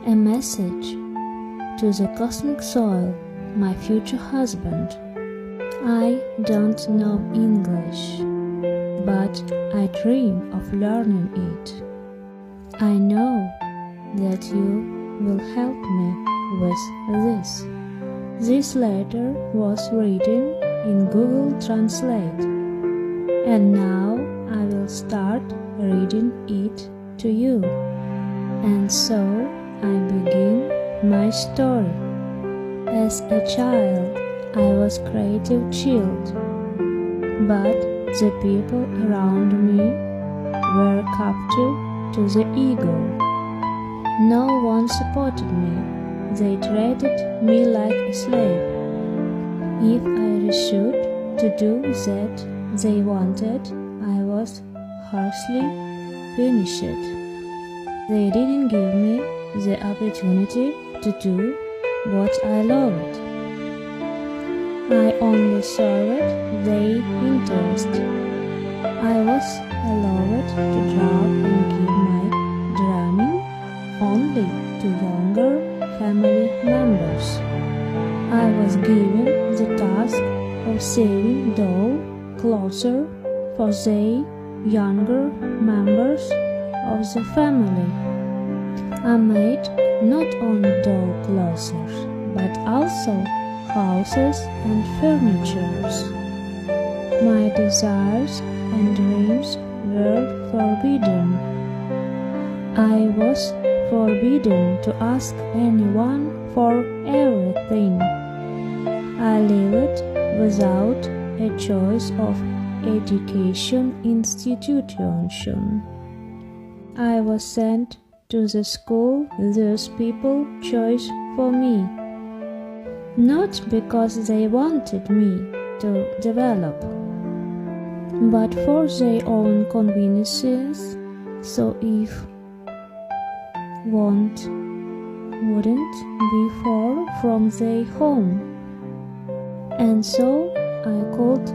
A message to the cosmic soil, my future husband. I don't know English, but I dream of learning it. I know that you will help me with this. This letter was written in Google Translate, and now I will start reading it to you. And so I begin my story. As a child, I was creative child, but the people around me were captive to the ego. No one supported me. They treated me like a slave. If I refused to do that they wanted, I was harshly punished. They didn't give me the opportunity to do what I loved. I only served their interest. I was allowed to draw and give my drawing only to younger family members. I was given the task of saving doll closer for the younger members of the family. I made not only doll clothes, but also houses and furnitures. My desires and dreams were forbidden. I was forbidden to ask anyone for everything. I lived without a choice of education institution. I was sent to the school those people chose for me, not because they wanted me to develop, but for their own conveniences, so if want wouldn't be far from their home. And so I could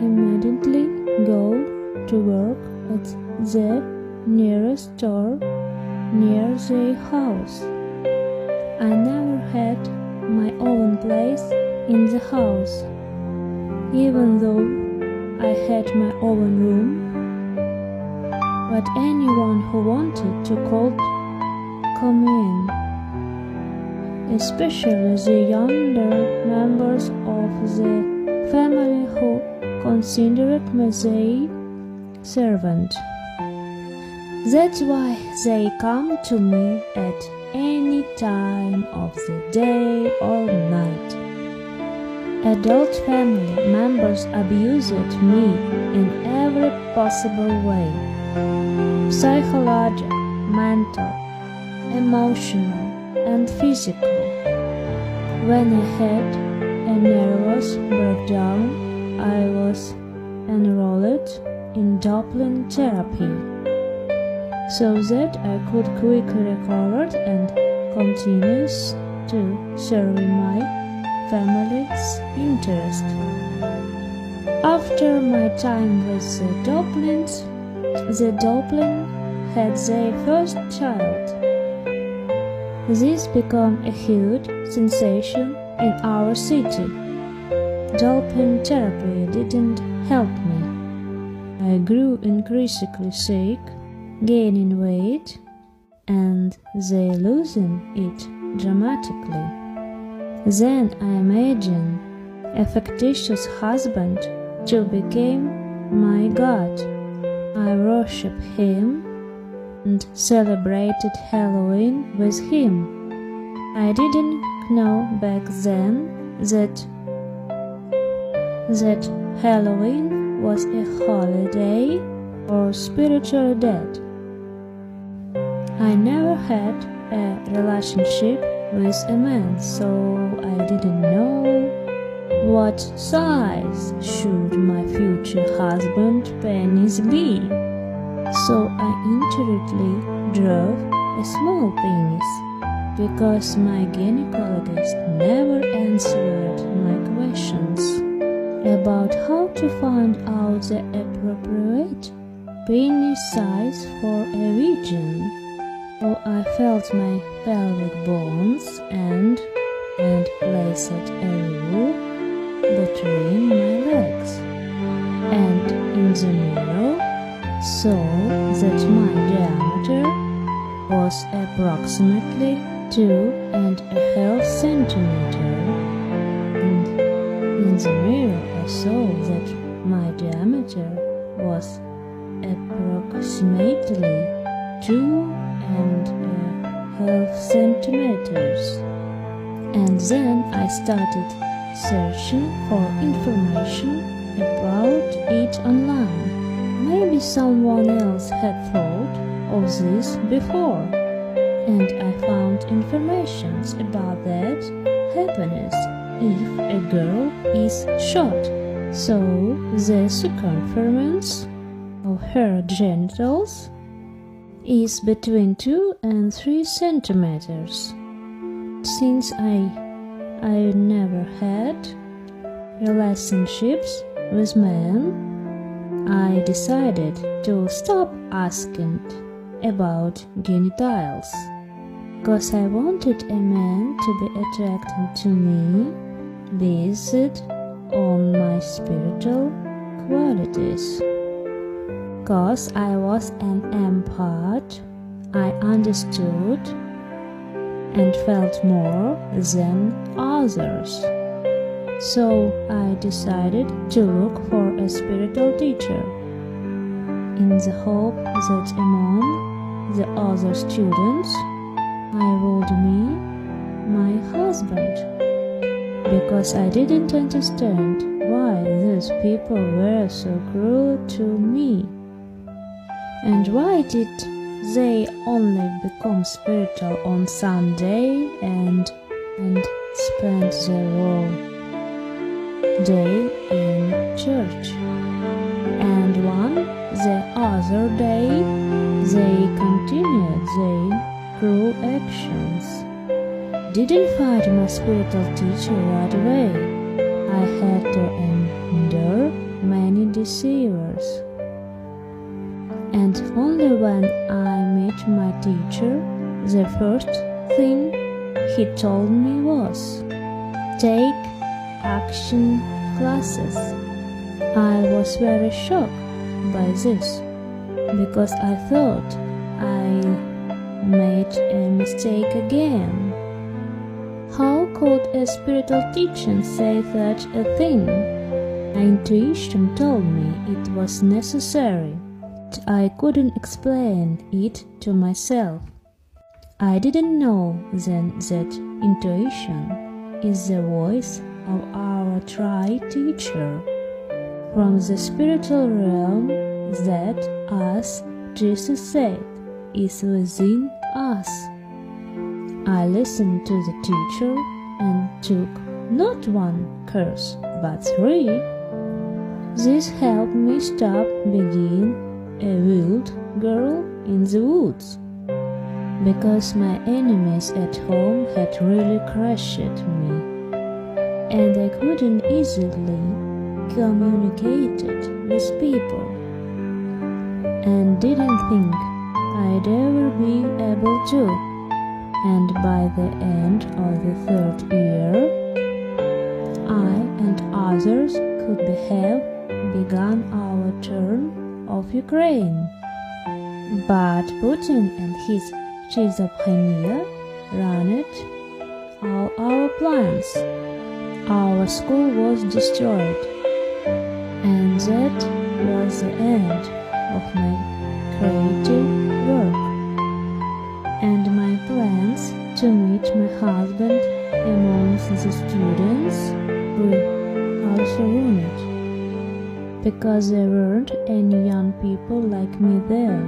immediately go to work at the nearest store near their house. I never had my own place in the house, even though I had my own room. But anyone who wanted to could come in, especially the younger members of the family who considered me their servant. That's why they come to me at any time of the day or night. Adult family members abused me in every possible way: psychological, mental, emotional, and physical. When I had a nervous breakdown, I was enrolled in Dublin therapy, so that I could quickly recover and continue to serve my family's interest. After my time with the Dublin had their first child. This became a huge sensation in our city. Dublin therapy didn't help me. I grew increasingly sick, gaining weight, and they losing it dramatically. Then I imagined a fictitious husband to become my God. I worshiped him and celebrated Halloween with him. I didn't know back then that Halloween was a holiday for spiritual dead. I never had a relationship with a man, so I didn't know what size should my future husband's penis be. So I intuitively drew a small penis, because my gynecologist never answered my questions about how to find out the appropriate penis size for a virgin. I felt my pelvic bones and placed a rule between my legs, and in the mirror saw that my diameter was approximately 2.5 centimeters, and in the mirror I saw that my diameter was approximately 2.5 centimeters. And then I started searching for information about it online. Maybe someone else had thought of this before, and I found information about that happiness if a girl is short, so the circumference of her genitals is between 2 and 3 centimeters. Since I never had relationships with men, I decided to stop asking about genitals, because I wanted a man to be attracted to me based on my spiritual qualities. Because I was an empath, I understood and felt more than others. So I decided to look for a spiritual teacher, in the hope that among the other students I would meet my husband, because I didn't understand why those people were so cruel to me, and why did they only become spiritual on Sunday and spend their whole day in church, and on the other day they continued their cruel actions. Didn't find my spiritual teacher right away. I had to endure many deceivers, and only when I met my teacher, the first thing he told me was, "Take action classes." I was very shocked by this, because I thought I made a mistake again. How could a spiritual teacher say such a thing? My intuition told me it was necessary. I couldn't explain it to myself. I didn't know then that intuition is the voice of our tri-teacher from the spiritual realm that, as Jesus said, is within us. I listened to the teacher and took not one course but 3. This helped me stop being a wild girl in the woods, because my enemies at home had really crushed me, and I couldn't easily communicate with people, and didn't think I'd ever be able to. And by the end of the 3rd year, I and others could have begun our turn of Ukraine. But Putin and his schizophrenia ruined all our plans. Our school was destroyed, and that was the end of my creative work. And my plans to meet my husband amongst the students were also ruined, because there weren't any young people like me there.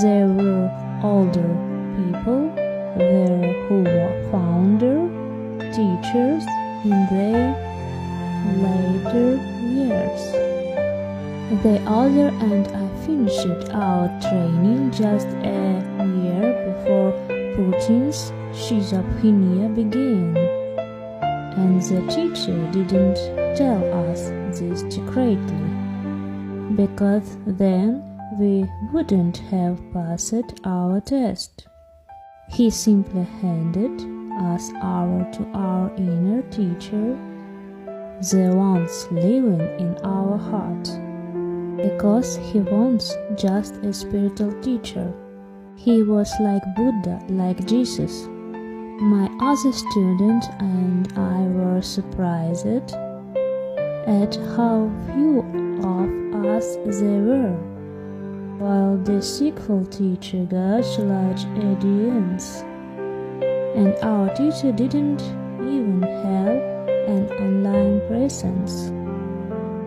There were older people there who were founder teachers in their later years. The other and I finished our training just a year before Putin's schizophrenia began, and the teacher didn't tell us this secretly, because then we wouldn't have passed our test. He simply handed us over to our inner teacher, the ones living in our heart, because he was just a spiritual teacher. He was like Buddha, like Jesus. My other student and I were surprised at how few of us there were, while the Sikh teacher got large audience, and our teacher didn't even have an online presence.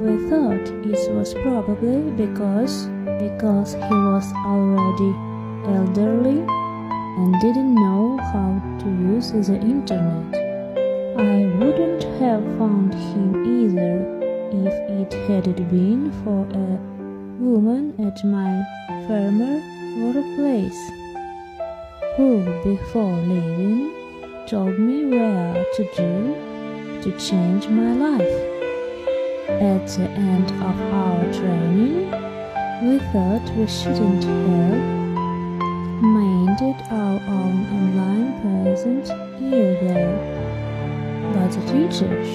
We thought it was probably because he was already elderly and didn't know how to use the internet. I wouldn't have found him either if it hadn't been for a woman at my former workplace, who before leaving told me where to do to change my life. At the end of our training, we thought we shouldn't have minded our own online presence either, but the teachers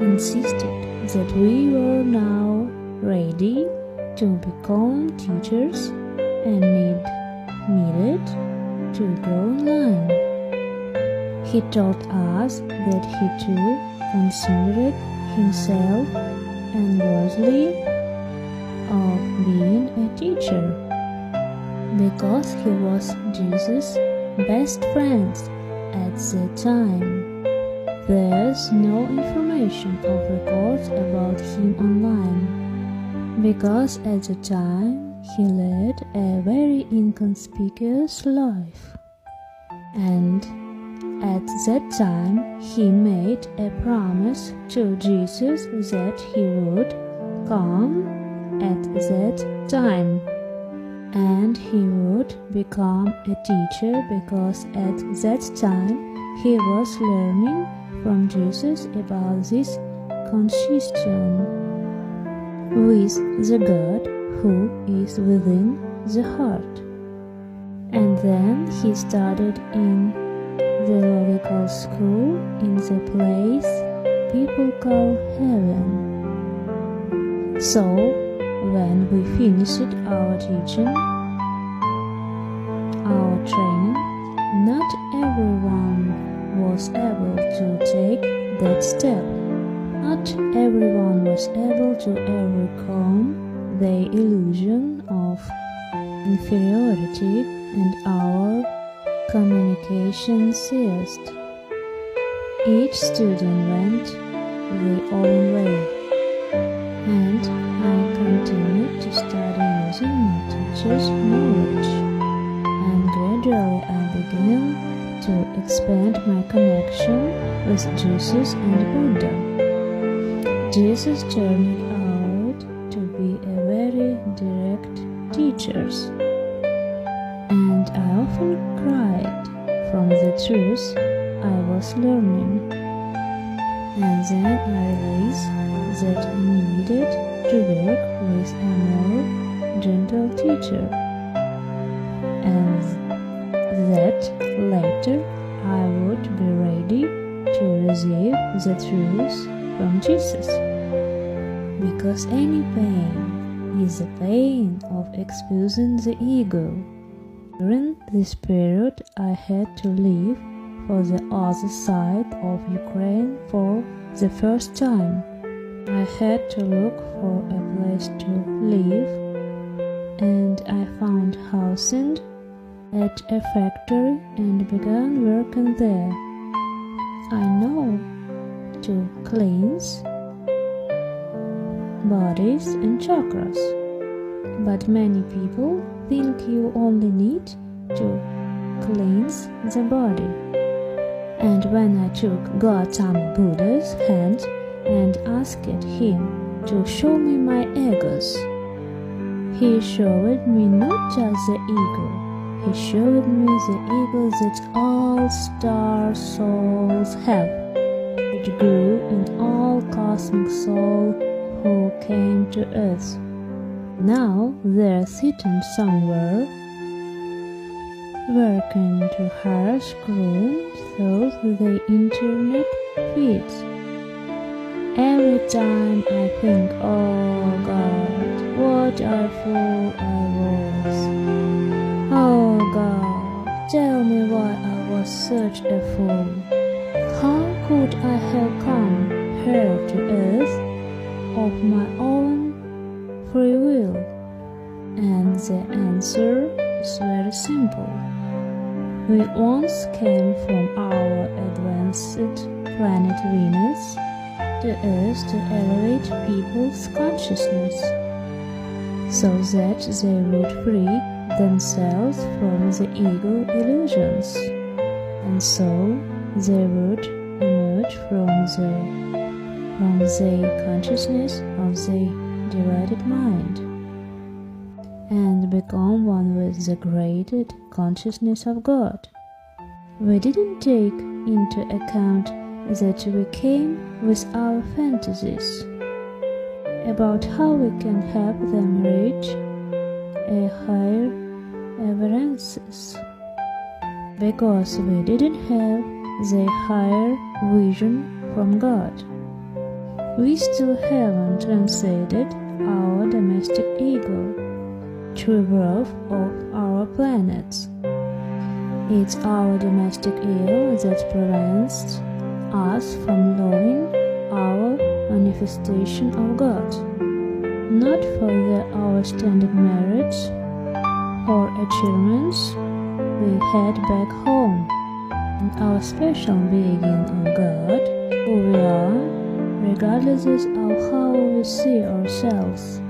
insisted that we were now ready to become teachers and needed to go online. He told us that he too considered himself unworthy of being a teacher, because he was Jesus' best friend at the time. There's no information or records about him online, because at the time he led a very inconspicuous life. And at that time he made a promise to Jesus that he would come at that time, and he would become a teacher, because at that time he was learning from Jesus about this connection with the God who is within the heart. And then he studied in the logical school in the place people call heaven. So, when we finished our teaching, our training, not everyone was able to take that step. Not everyone was able to overcome the illusion of inferiority, and our communication ceased. Each student went their own way, and I continued to study using my teacher's knowledge, and gradually I began to expand my connection with Jesus and Buddha. Jesus turned out to be a very direct teacher, and I often cried from the truth I was learning. And then I realized that I needed to work with a more gentle teacher, and that later I would be ready to receive the truth from Jesus. Because any pain is the pain of exposing the ego. During this period, I had to leave for the other side of Ukraine for the first time. I had to look for a place to live, and I found housing at a factory and began working there. I know to cleanse bodies and chakras, but many people think you only need to cleanse the body. And when I took Gautama Buddha's hand and asked him to show me my egos, he showed me not just the ego, he showed me the ego that all star souls have, which grew in all cosmic souls who came to earth. Now they're sitting somewhere, working to harsh grunt through the internet feeds. Every time I think, oh God, what a fool I was. Oh God, tell me why I was such a fool. How could I have come here to earth of my own free will? And the answer is very simple. We once came from our advanced planet Venus to Earth to elevate people's consciousness, so that they would free themselves from the ego illusions, and so they would emerge from the consciousness of the divided mind and become one with the greater consciousness of God. We didn't take into account that we came with our fantasies about how we can help them reach a higher awareness, because we didn't have the higher vision from God. We still haven't transcended our domestic ego through birth of our planets. It's our domestic ego that prevents us from loving our manifestation of God, not for the outstanding merits or achievements we had back home, and our special being of God, who we are, regardless of how we see ourselves.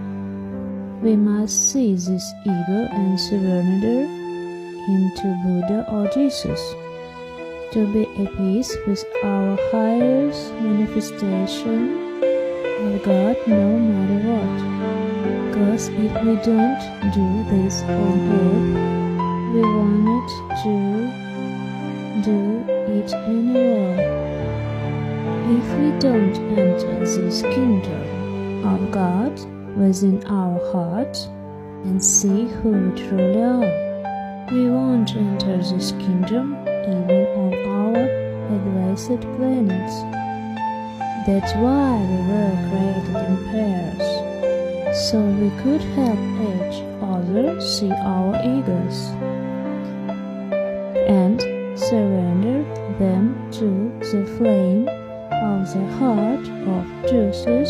We must see this ego and surrender into Buddha or Jesus, to be at peace with our highest manifestation of God no matter what. Because if we don't do this on earth, we wanted to do it anywhere. If we don't enter this kingdom of God within our heart and see who we truly are, we won't enter this kingdom even on our advanced planets. That's why we were created in pairs, so we could help each other see our egos and surrender them to the flame of the heart of Jesus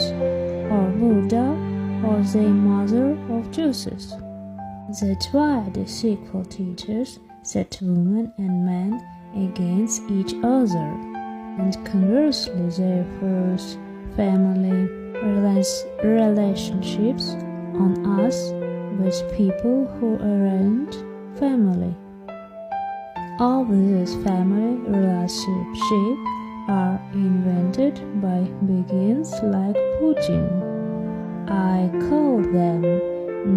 or Buddha or the mother of Jesus. That's why the sequel teaches set women and men against each other, and conversely they force family relationships on us with people who aren't family. All these family relationships are invented by beings like Putin. I call them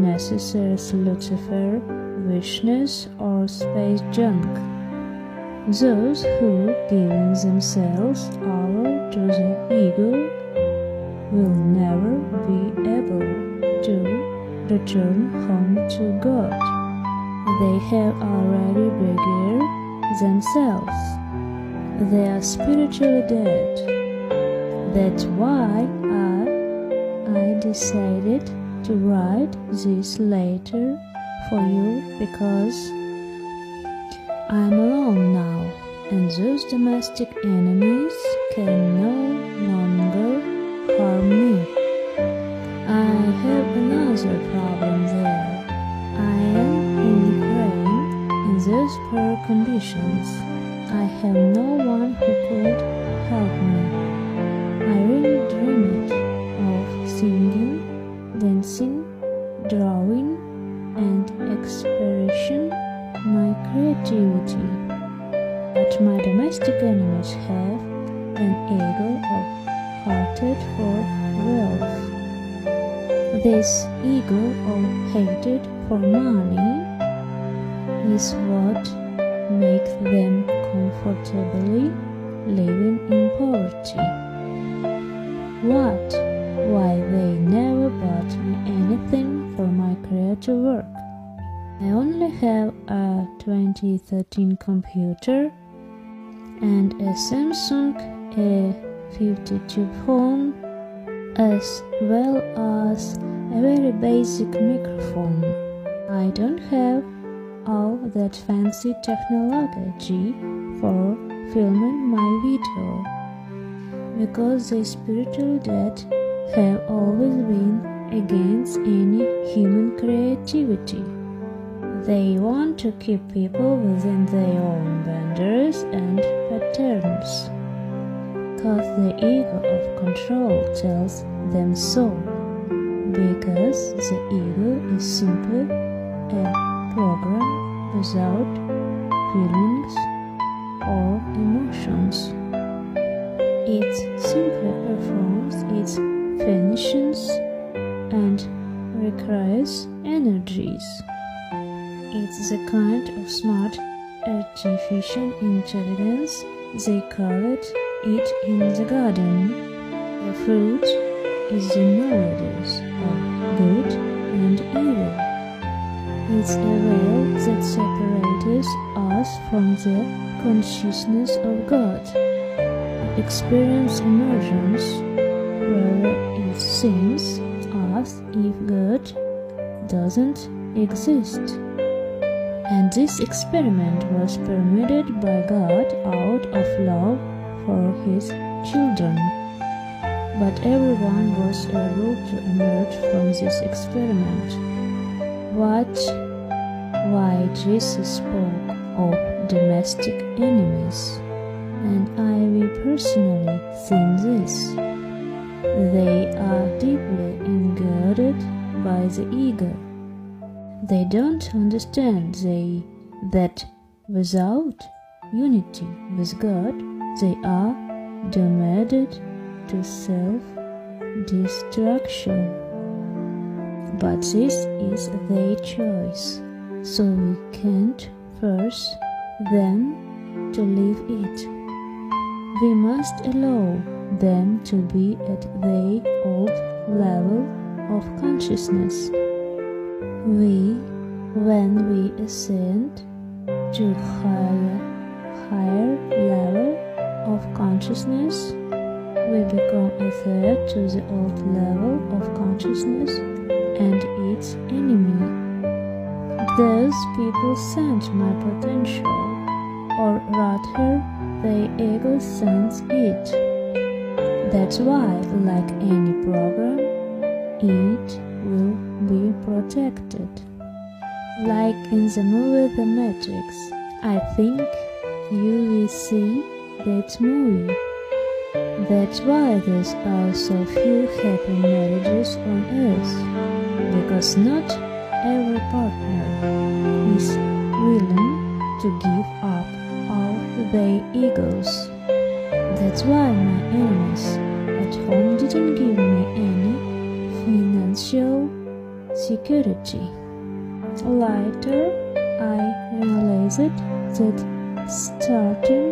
Narcissus, Lucifer, Vishnus, or space junk. Those who, giving themselves over to the ego, will never be able to return home to God. They have already begun themselves. They are spiritually dead. That's why I decided to write this letter for you, because I'm alone now, and those domestic enemies can no longer harm me. I have another problem there. I am in Ukraine in those poor conditions. I have no one who could help me. I really dreamed of singing, dancing, drawing, and expression my creativity. But my domestic enemies have an ego of hearted for wealth. This ego of hatred for money is what makes them comfortably living in poverty. Why they never bought me anything for my A13 computer and a Samsung A52 phone, as well as a very basic microphone. I don't have all that fancy technology for filming my video, because the spiritual dead have always been against any human creativity. They want to keep people within their own boundaries and patterns, because the ego of control tells them so, because the ego is simply a program without feelings or emotions. It simply performs its functions and requires energies. It's the kind of smart artificial intelligence, they call it in the garden. The fruit is the knowledge of good and evil. It's a veil that separates us from the consciousness of God. Experience emergence where it seems as if God doesn't exist. And this experiment was permitted by God out of love for His children. But everyone was able to emerge from this experiment. Why Jesus spoke of domestic enemies. And I will personally think this. They are deeply engirded by the ego. They don't understand that without unity with God, they are doomed to self-destruction. But this is their choice, so we can't force them to live it. We must allow them to be at their old level of consciousness. When we ascend to higher level of consciousness, we become a threat to the old level of consciousness and its enemy. Those people sense my potential, or rather, their ego sense it. That's why, like any program, it will be protected. Like in the movie The Matrix, I think you will see that movie. That's why there are so few happy marriages on earth, because not every partner is willing to give up all their egos. That's why my enemies at home didn't give me any financial security. Later, I realized that starting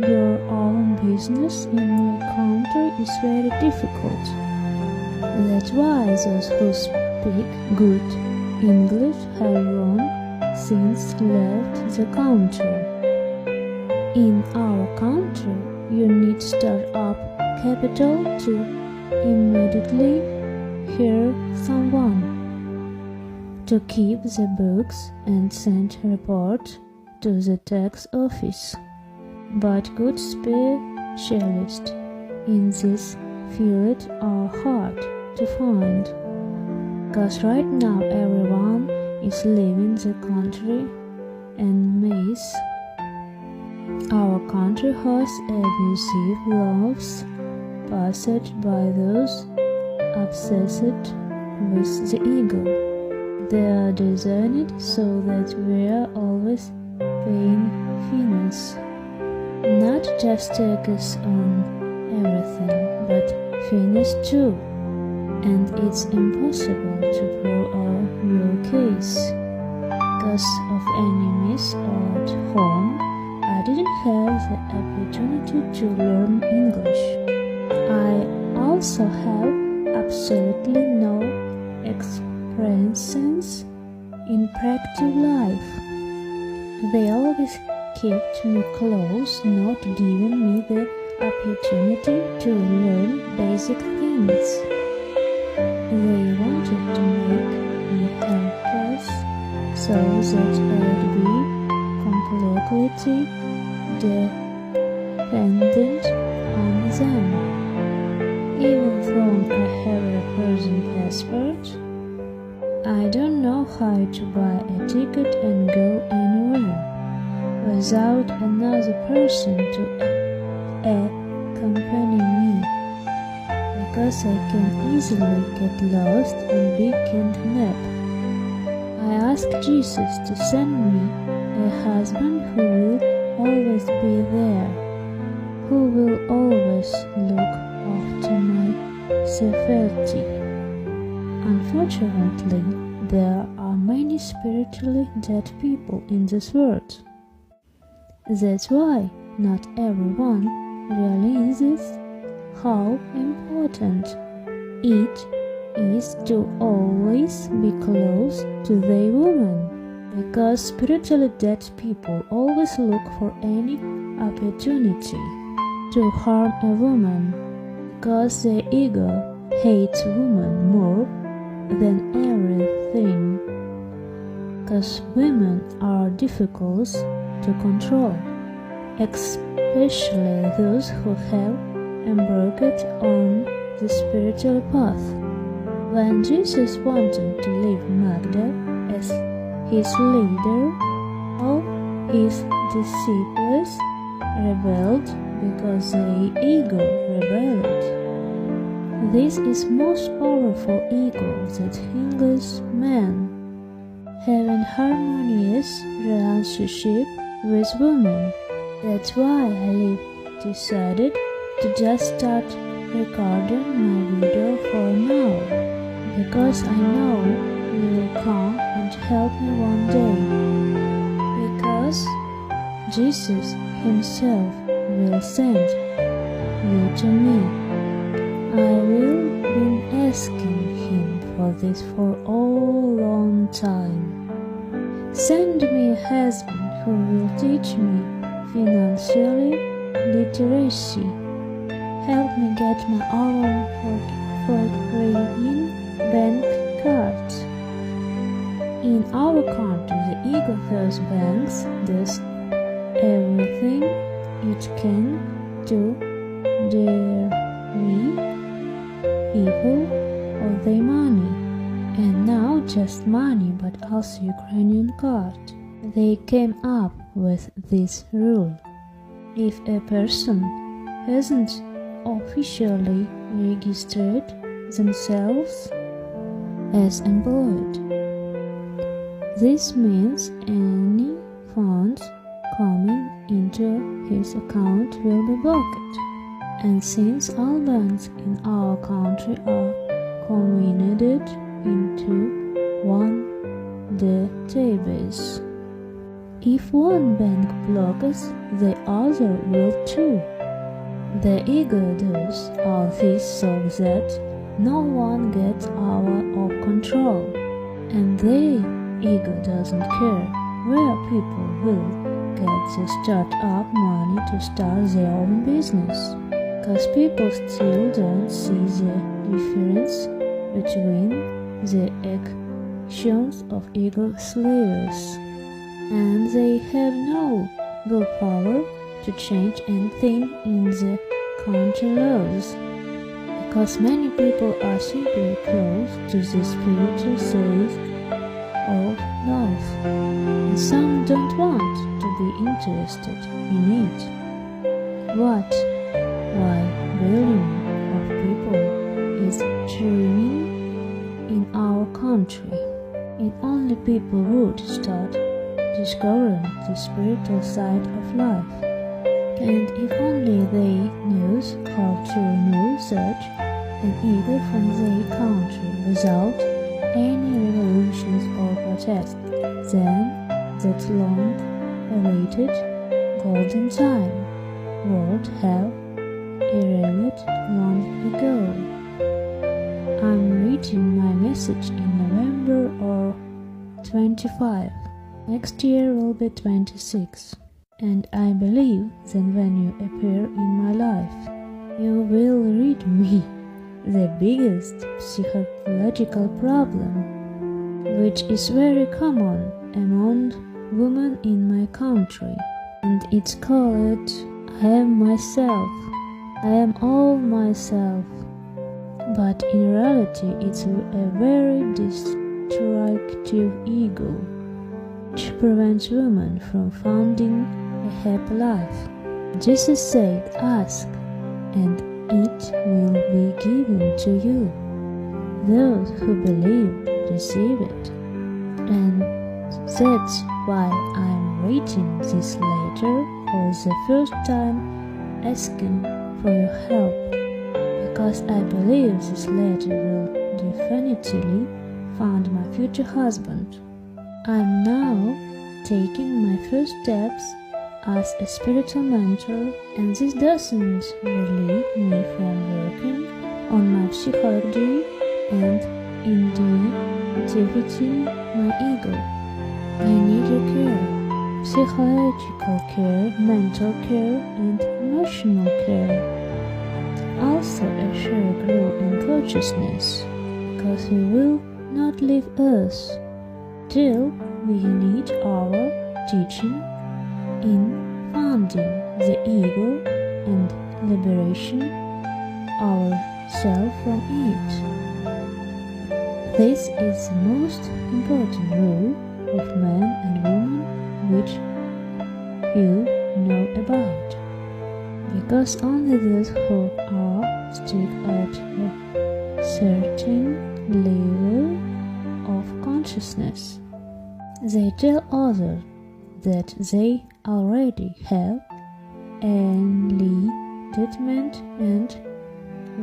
your own business in my country is very difficult. That's why those who speak good English have long since left the country. In our country, you need start-up capital to immediately hire someone to keep the books and send report to the tax office. But good specialists in this field are hard to find, because right now everyone is leaving the country en masse. Our country has abusive laws passed by those obsessed with the ego. They are designed so that we are always paying fines. Not just taxes on everything, but fines too. And it's impossible to prove a real case. Because of enemies at home, I didn't have the opportunity to learn English. I also have absolutely no experiences in practical life. They always kept me close, not giving me the opportunity to learn basic things. They wanted to make me helpless so that I'd be completely dependent on them. Even though I have a Persian passport, I don't know how to buy a ticket and go anywhere without another person to accompany me, because I can easily get lost and be kidnapped. I asked Jesus to send me a husband who will always be there, who will always look after my safety. Unfortunately, there are many spiritually dead people in this world. That's why not everyone realizes how important it is to always be close to the woman, because spiritually dead people always look for any opportunity to harm a woman, because their ego hates women more than everything, because women are difficult to control, especially those who have embarked on the spiritual path. When Jesus wanted to leave Magda as his leader, all his disciples rebelled because their ego rebelled. This is most powerful ego that hinders man having harmonious relationship with women. That's why I decided to just start recording my video for now, because I know you will come and help me one day, because Jesus himself will send you to me. I will been asking him for this for a long time. Send me a husband who will teach me financial literacy, help me get my own foreign bank card. In our country, the ego those banks does everything it can to dare me people or their money, and not just money but also Ukrainian card. They came up with this rule: if a person hasn't officially registered themselves as employed, this means any funds coming into his account will be blocked. And since all banks in our country are combined into one database, if one bank blocks, the other will too. The ego does all this so that no one gets out of control, and the ego doesn't care where people will get the start-up money to start their own business, because people still don't see the difference between the actions of ego slaves, and they have no willpower to change anything in the country laws, because many people are simply close to the spiritual side of life, and some don't want to be interested in it. Why billion of people is dreaming in our country, if only people would start discovering the spiritual side of life, and if only they knew how to remove such an ego from their country without any revolutions or protests, then that long-awaited golden time would have arrived long ago. I'm reading my message in November or 25. Next year will be 26, and I believe that when you appear in my life, you will read me the biggest psychological problem, which is very common among women in my country, and it's called I am myself, I am all myself. But in reality, it's a very destructive ego, which prevents women from founding a happy life. Jesus said, "Ask, and it will be given to you." Those who believe receive it. And that's why I'm writing this letter for the first time, asking for your help, because I believe this letter will definitively find my future husband. I'm now taking my first steps as a spiritual mentor, and this doesn't relieve me from working on my psychology and identifying my ego. I need your care, psychological care, mental care, and emotional care. Also a share grow in consciousness, because He will not leave us till we need our teaching in founding the ego and liberation ourselves from it. This is the most important rule of man and woman which you know about, because only those who are still at a certain level of consciousness, they tell others that they already have enlightenment and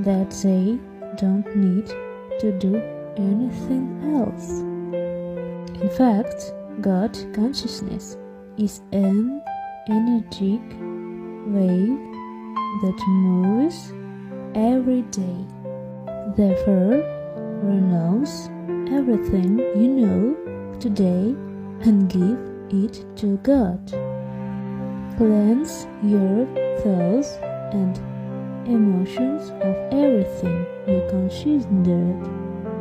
that they don't need to do anything else. In fact, God consciousness is an energetic wave that moves every day. Therefore, renounce everything you know today and give it to God. Cleanse your thoughts and emotions of everything you consider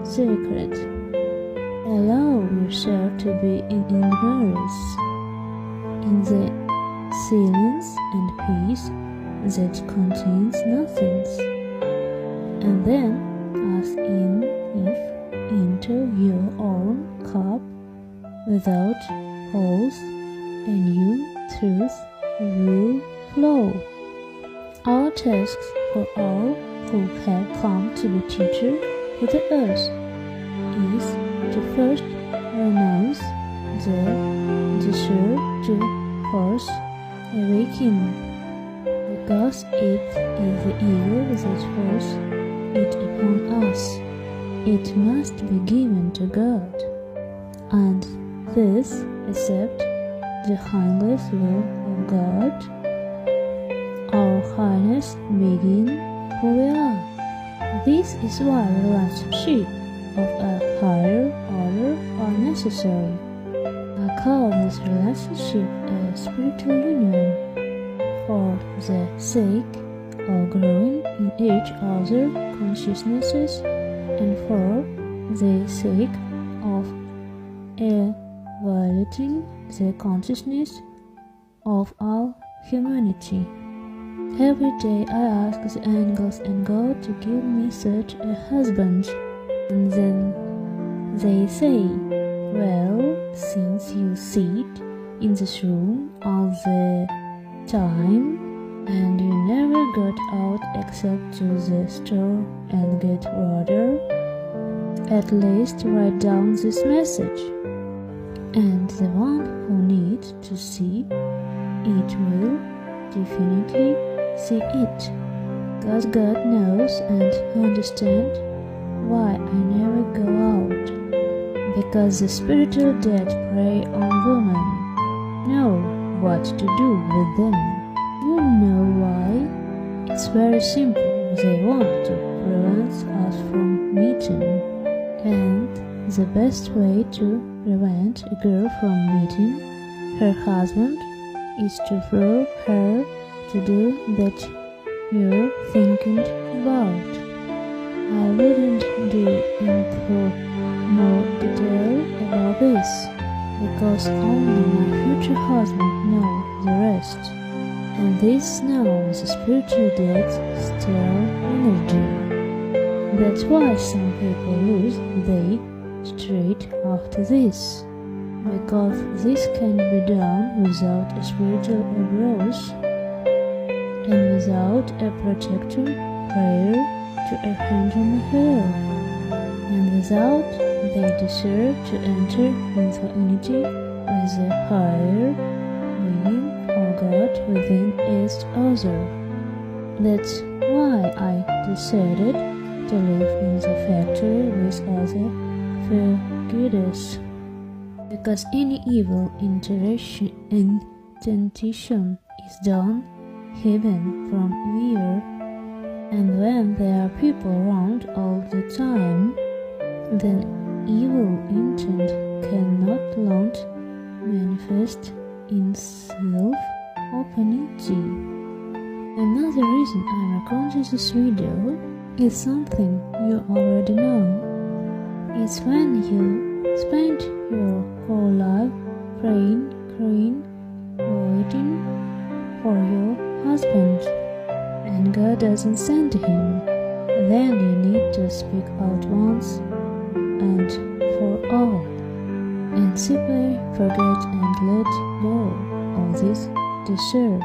sacred. Allow yourself to be in ignorance, in the silence and peace that contains nothing, and then ask if into your own cup without holes, a new truth will flow. Our task for all who have come to be teachers for the earth is to first renounce the desire to force awakening, because it is the ego that forces it upon us. It must be given to God, and this except the highness will of God, our highness begin who we are. This is why relationship of a higher order are necessary. I call this relationship a spiritual union, for the sake of growing in each other's consciousnesses and for the sake of elevating the consciousness of all humanity. Every day I ask the angels and God to give me such a husband, and then they say, "Well, since you sit in this room all the time and you never got out except to the store and get water, at least write down this message, and the one who needs to see it will definitely see it, because God knows and understands why I never go out, because the spiritual dead prey on women, know what to do with them. You know why? It's very simple. They want to prevent us from meeting, and the best way to prevent a girl from meeting her husband is to throw her to do that you're thinking about. I wouldn't go into more detail about this, because only my future husband knows the rest. And this now is a spiritual death, still energy. That's why some people lose they straight after this, because this can be done without a spiritual abuse and without a protector prayer to archangel Michael, and without they deserve to enter into unity with the higher being or God within each other. That's why I decided to live in the factory with other forgetters, because any evil intention is done hidden from viewer, and when there are people around all the time, then evil intent cannot long manifest in self-openity. Another reason I'm recording this video is something you already know. It's when you spend your whole life praying, crying, waiting for your husband, and God doesn't send him. Then you need to speak out once and for all, and simply forget and let go of this desire.